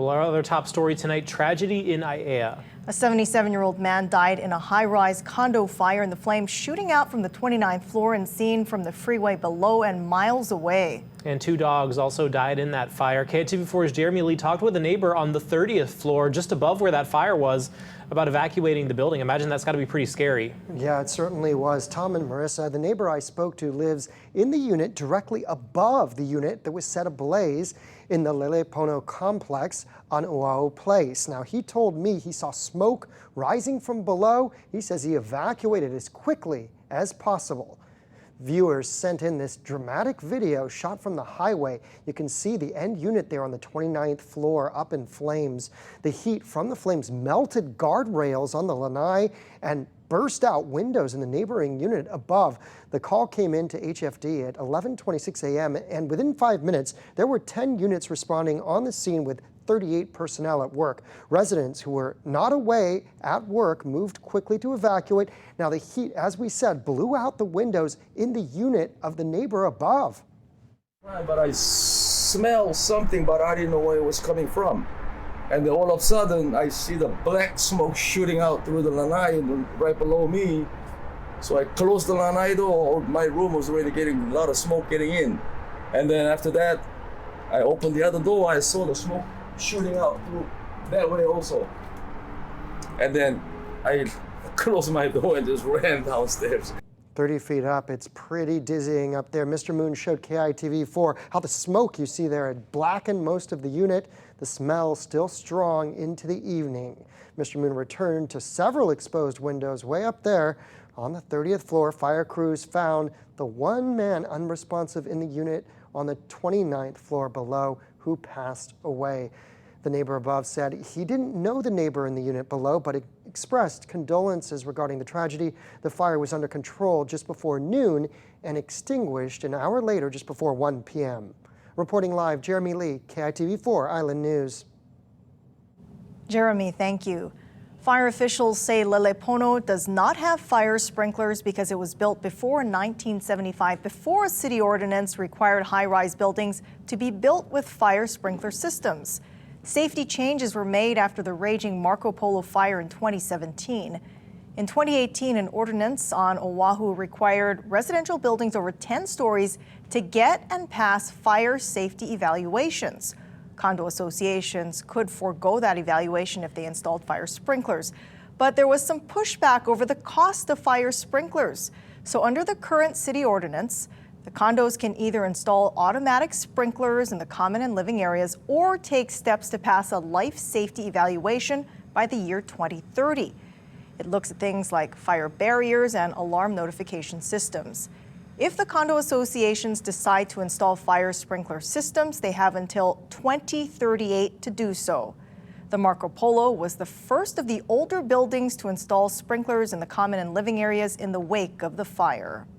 Well, our other top story tonight, tragedy in Aiea. A 77-year-old man died in a high-rise condo fire, and the flames shooting out from the 29th floor and seen from the freeway below and miles away. And 2 dogs also died in that fire. KITV4's Jeremy Lee talked with a neighbor on the 30th floor, just above where that fire was, about evacuating the building. Imagine that's got to be pretty scary. Yeah, it certainly was. Tom and Marissa, the neighbor I spoke to, lives in the unit directly above the unit that was set ablaze in the Lelepono complex on Oahu Place. Now, he told me he saw smoke rising from below. He says he evacuated as quickly as possible. Viewers sent in this dramatic video shot from the highway. You can see the end unit there on the 29th floor up in flames. The heat from the flames melted guardrails on the lanai and burst out windows in the neighboring unit above. The call came in to HFD at 11:26 a.m. and within 5 minutes, there were 10 units responding on the scene with 38 personnel at work. Residents who were not away at work moved quickly to evacuate. Now the heat, as we said, blew out the windows in the unit of the neighbor above. But I smelled something, but I didn't know where it was coming from. And then all of a sudden, I see the black smoke shooting out through the lanai right below me. So I closed the lanai door. My room was already getting a lot of smoke getting in. And then after that, I opened the other door. I saw the smoke shooting out through that way also. And then I closed my door and just ran downstairs. 30 feet up, it's pretty dizzying up there. Mr. Moon showed KITV4 how the smoke you see there had blackened most of the unit. The smell still strong into the evening. Mr. Moon returned to several exposed windows way up there. On the 30th floor, fire crews found the one man unresponsive in the unit on the 29th floor below who passed away. The neighbor above said he didn't know the neighbor in the unit below, but expressed condolences regarding the tragedy. The fire was under control just before noon and extinguished an hour later, just before 1 p.m. Reporting live, Jeremy Lee, KITV4 Island News. Jeremy, thank you. Fire officials say Lelepono does not have fire sprinklers because it was built before 1975, before a city ordinance required high-rise buildings to be built with fire sprinkler systems. Safety changes were made after the raging Marco Polo fire in 2017. In 2018, an ordinance on Oahu required residential buildings over 10 stories to get and pass fire safety evaluations. Condo associations could forego that evaluation if they installed fire sprinklers. But there was some pushback over the cost of fire sprinklers. So under the current city ordinance, the condos can either install automatic sprinklers in the common and living areas or take steps to pass a life safety evaluation by the year 2030. It looks at things like fire barriers and alarm notification systems. If the condo associations decide to install fire sprinkler systems, they have until 2038 to do so. The Marco Polo was the first of the older buildings to install sprinklers in the common and living areas in the wake of the fire.